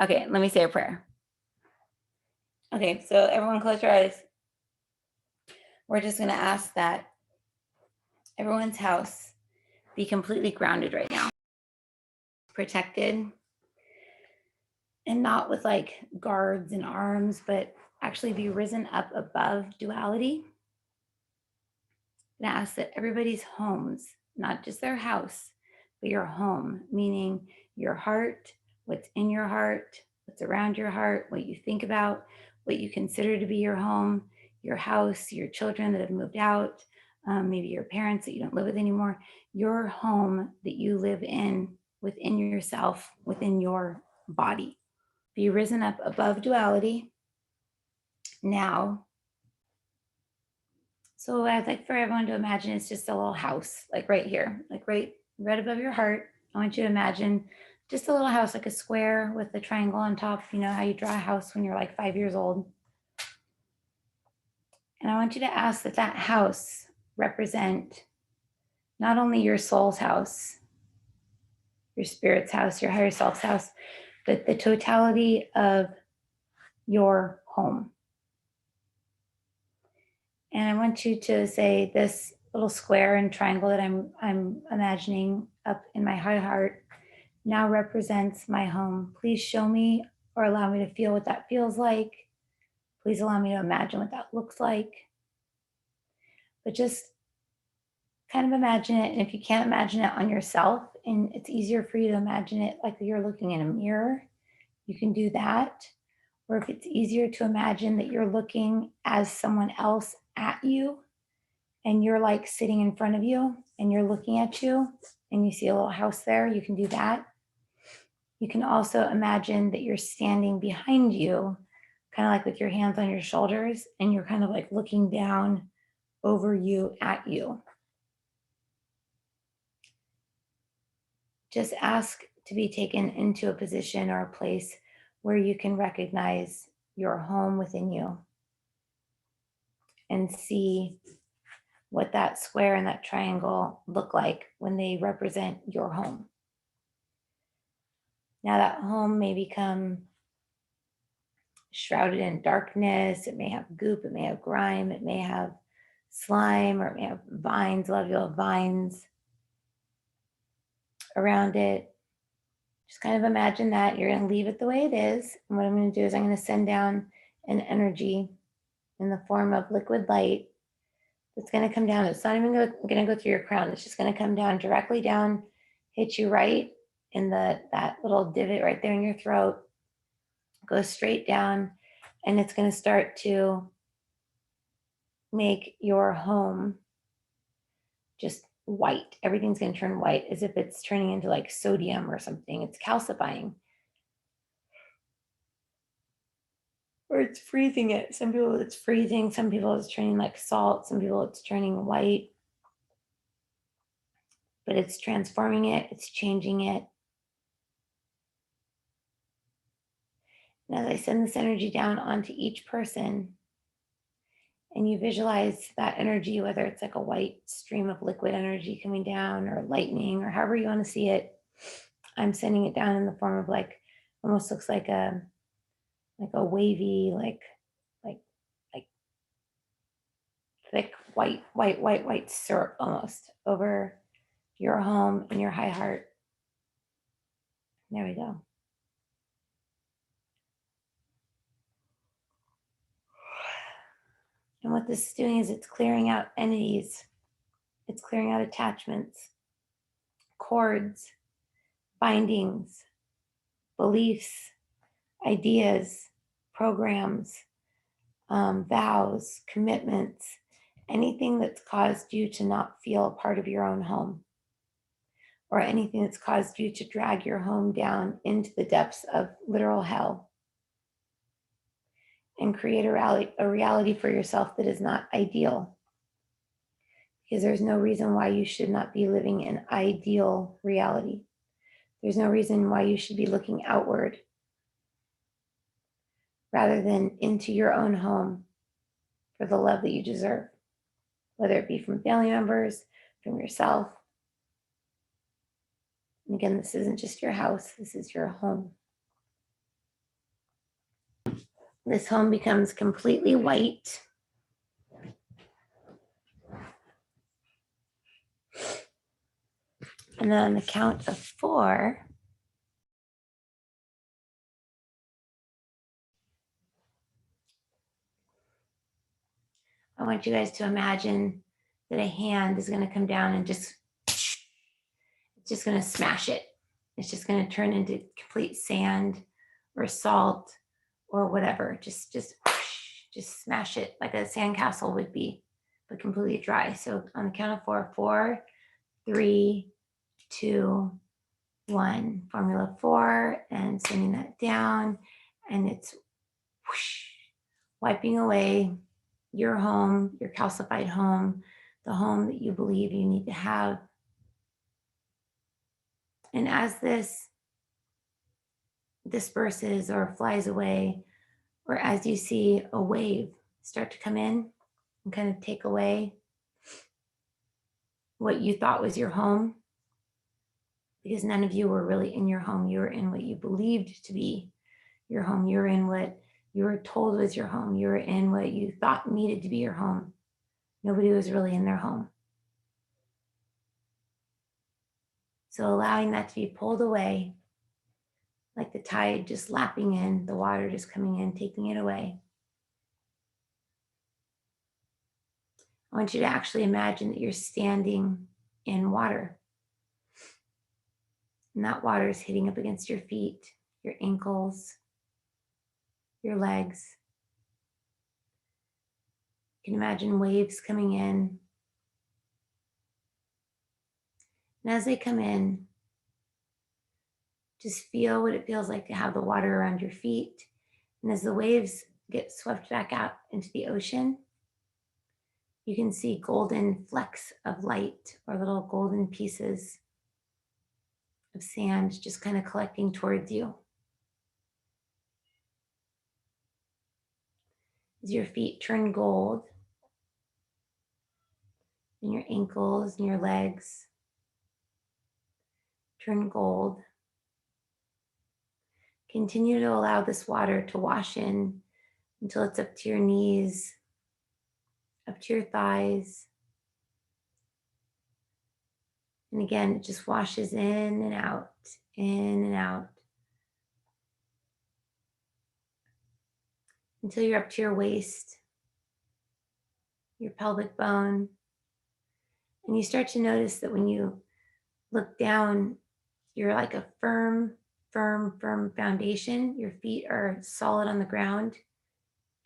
Okay, let me say a prayer. Okay, so everyone close your eyes. We're just going to ask that everyone's house be completely grounded right now, protected, and not with like guards and arms, but actually be risen up above duality. And ask that everybody's homes, not just their house, but your home, meaning your heart, what's in your heart, what's around your heart, what you think about, what you consider to be your home, your house, your children that have moved out, maybe your parents that you don't live with anymore, your home that you live in within yourself, within your body. Be risen up above duality now. So I'd like for everyone to imagine it's just a little house, like right here, like right above your heart. I want you to imagine just a little house, like a square with a triangle on top. You know how you draw a house when you're like 5 years old. And I want you to ask that that house represent not only your soul's house, your spirit's house, your higher self's house, but the totality of your home. And I want you to say this little square and triangle that I'm imagining up in my high heart now represents my home. Please show me or allow me to feel what that feels like. Please allow me to imagine what that looks like. But just kind of imagine it. And if you can't imagine it on yourself, and it's easier for you to imagine it like you're looking in a mirror, you can do that. Or if it's easier to imagine that you're looking as someone else at you, and you're like sitting in front of you and you're looking at you and you see a little house there, you can do that. You can also imagine that you're standing behind you, kind of like with your hands on your shoulders, and you're kind of like looking down over you at you. Just ask to be taken into a position or a place where you can recognize your home within you and see what that square and that triangle look like when they represent your home. Now that home may become shrouded in darkness. It may have goop, it may have grime, it may have slime, or it may have vines. A lot of you have vines around it. Just kind of imagine that. You're going to leave it the way it is. And what I'm going to do is I'm going to send down an energy in the form of liquid light that's going to come down. It's not even going to go through your crown. It's just going to come down directly down, hit you right in that little divot right there in your throat, go straight down, and it's going to start to make your home just white. Everything's going to turn white as if it's turning into like sodium or something. It's calcifying. Or it's freezing it. Some people it's freezing. Some people it's turning like salt. Some people it's turning white. But it's transforming it. It's changing it. And as I send this energy down onto each person, and you visualize that energy, whether it's like a white stream of liquid energy coming down or lightning or however you want to see it, I'm sending it down in the form of like, almost looks like a wavy, like thick white syrup almost over your home and your high heart. There we go. And what this is doing is it's clearing out entities. It's clearing out attachments, cords, bindings, beliefs, ideas, programs, vows, commitments, anything that's caused you to not feel a part of your own home, or anything that's caused you to drag your home down into the depths of literal hell and create a reality for yourself that is not ideal. Because there's no reason why you should not be living an ideal reality. There's no reason why you should be looking outward rather than into your own home for the love that you deserve, whether it be from family members, from yourself. And again, this isn't just your house, this is your home. This home becomes completely white. And then on the count of 4, I want you guys to imagine that a hand is going to come down and just going to smash it. It's just going to turn into complete sand or salt or whatever. Just smash it like a sandcastle would be, but completely dry. So on the count of 4, 4, 3, 2, 1. Formula 4, and sending that down, and it's whoosh, wiping away your home, your calcified home, the home that you believe you need to have. And as this disperses or flies away, or as you see a wave start to come in and kind of take away what you thought was your home, because none of you were really in your home. You were in what you believed to be your home. You were in what you were told was your home. You were in what you thought needed to be your home. Nobody was really in their home. So allowing that to be pulled away, like the tide just lapping in, the water just coming in, taking it away. I want you to actually imagine that you're standing in water. And that water is hitting up against your feet, your ankles, your legs. You can imagine waves coming in. And as they come in, just feel what it feels like to have the water around your feet. And as the waves get swept back out into the ocean, you can see golden flecks of light or little golden pieces of sand just kind of collecting towards you. As your feet turn gold, and your ankles and your legs turn gold, continue to allow this water to wash in until it's up to your knees, up to your thighs. And again, it just washes in and out, in and out, until you're up to your waist, your pelvic bone. And you start to notice that when you look down, you're like a firm foundation. Your feet are solid on the ground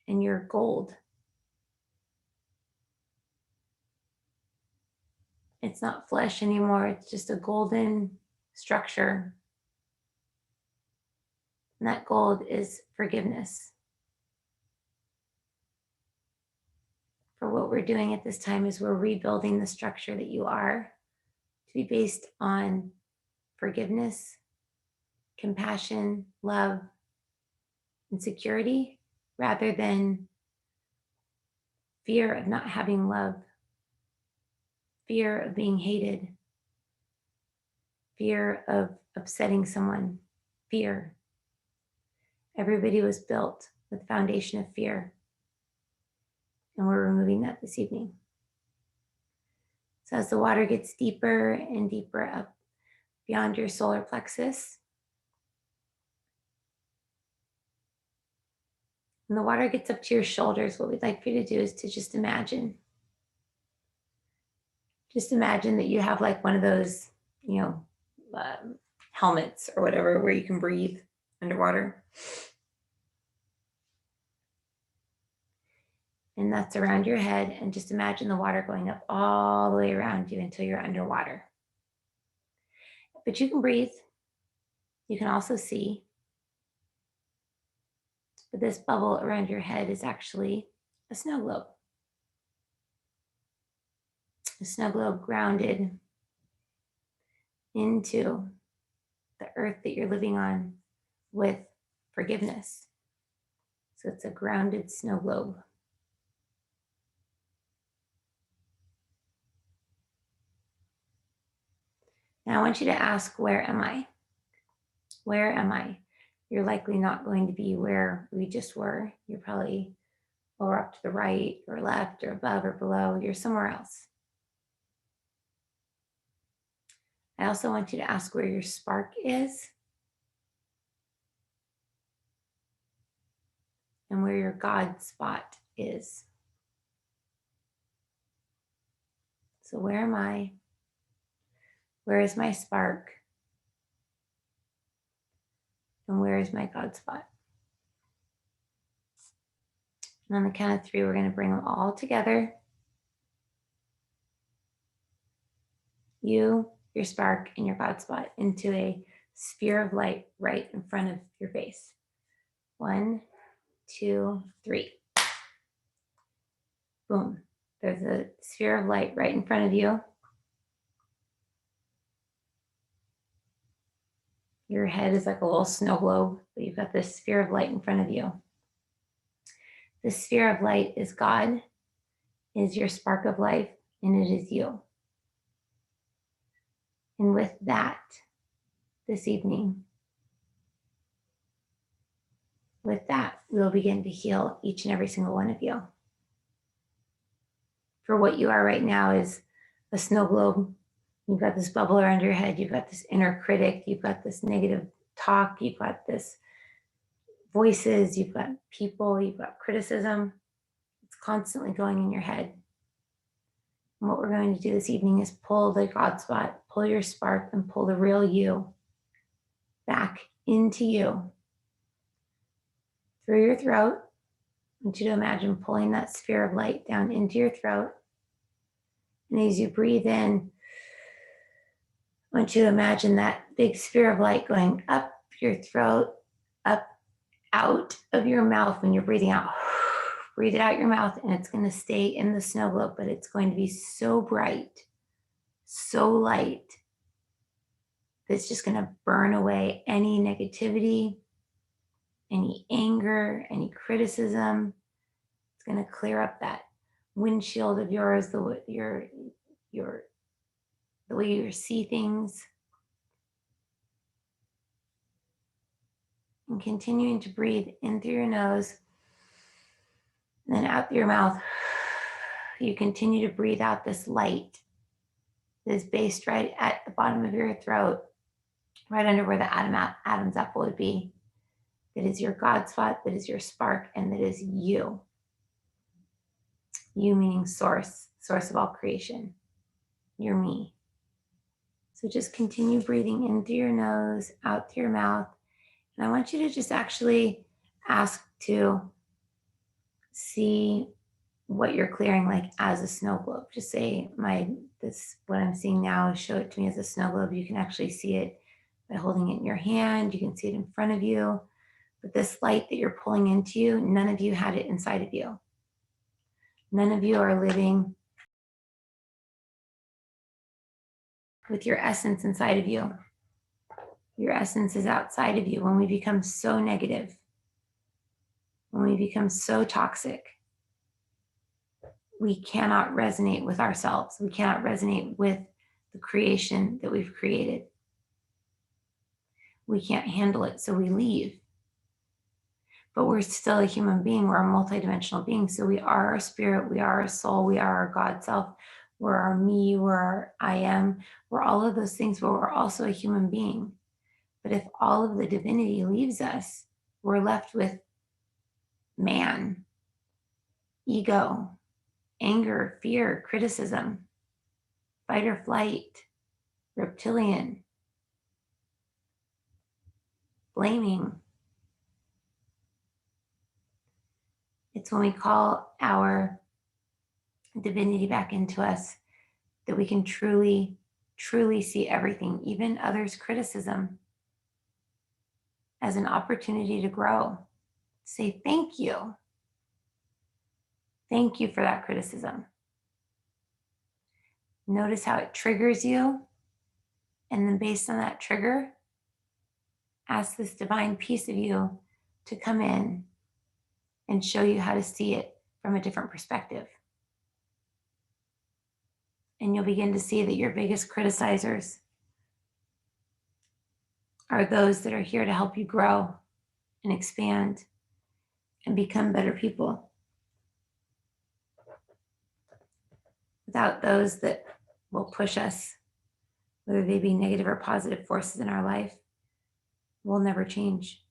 and you're gold. It's not flesh anymore. It's just a golden structure. And that gold is forgiveness. For what we're doing at this time is we're rebuilding the structure that you are to be based on forgiveness, compassion, love, and security, rather than fear of not having love, fear of being hated, fear of upsetting someone, fear. Everybody was built with the foundation of fear. And we're removing that this evening. So as the water gets deeper and deeper up beyond your solar plexus, and the water gets up to your shoulders, what we'd like for you to do is to just imagine. Just imagine that you have like one of those, helmets or whatever, where you can breathe underwater. And that's around your head. And just imagine the water going up all the way around you until you're underwater. But you can breathe. You can also see. But this bubble around your head is actually a snow globe. A snow globe grounded into the earth that you're living on with forgiveness. So it's a grounded snow globe. Now I want you to ask, where am I? Where am I? you're likely not going to be where we just were. You're probably or up to the right or left or above or below. You're somewhere else. I also want you to ask where your spark is and where your God spot is. So where am I? Where is my spark? And where is my God spot? And on the count of 3, we're going to bring them all together. You, your spark, and your God spot into a sphere of light right in front of your face. 1, 2, 3. Boom. There's a sphere of light right in front of you. Your head is like a little snow globe, but you've got this sphere of light in front of you. This sphere of light is God, is your spark of life, and it is you. And with that, this evening, with that, we'll begin to heal each and every single one of you. For what you are right now is a snow globe. You've got this bubbler under your head. You've got this inner critic. You've got this negative talk. You've got this voices. You've got people. You've got criticism. It's constantly going in your head. And what we're going to do this evening is pull the God spot, pull your spark, and pull the real you back into you. Through your throat, I want you to imagine pulling that sphere of light down into your throat. And as you breathe in, I want you to imagine that big sphere of light going up your throat, up out of your mouth when you're breathing out. Breathe it out your mouth, and it's going to stay in the snow globe, but it's going to be so bright, so light, that it's just going to burn away any negativity, any anger, any criticism. It's going to clear up that windshield of yours, the way you see things. And continuing to breathe in through your nose, and then out through your mouth. You continue to breathe out this light that is based right at the bottom of your throat, right under where the Adam's apple would be. That is your God spot, that is your spark, and that is you. You meaning source of all creation. You're me. So just continue breathing in through your nose, out through your mouth. And I want you to just actually ask to see what you're clearing like as a snow globe. Just say, what I'm seeing now, show it to me as a snow globe. You can actually see it by holding it in your hand. You can see it in front of you. But this light that you're pulling into you, none of you had it inside of you. None of you are living with your essence inside of you. Your essence is outside of you. When we become so negative, when we become so toxic, we cannot resonate with ourselves. We cannot resonate with the creation that we've created. We can't handle it, so we leave. But we're still a human being. We're a multidimensional being. So we are our spirit, we are our soul, we are our God self, we're our me, we're our I am. We're all of those things, but we're also a human being. But if all of the divinity leaves us, we're left with man, ego, anger, fear, criticism, fight or flight, reptilian, blaming. It's when we call our divinity back into us that we can truly, truly see everything, even others' criticism, as an opportunity to grow. Say thank you. Thank you for that criticism. Notice how it triggers you. And then based on that trigger, ask this divine piece of you to come in and show you how to see it from a different perspective. And you'll begin to see that your biggest criticizers are those that are here to help you grow. and expand and become better people. Without those that will push us, whether they be negative or positive forces in our life, we'll never change.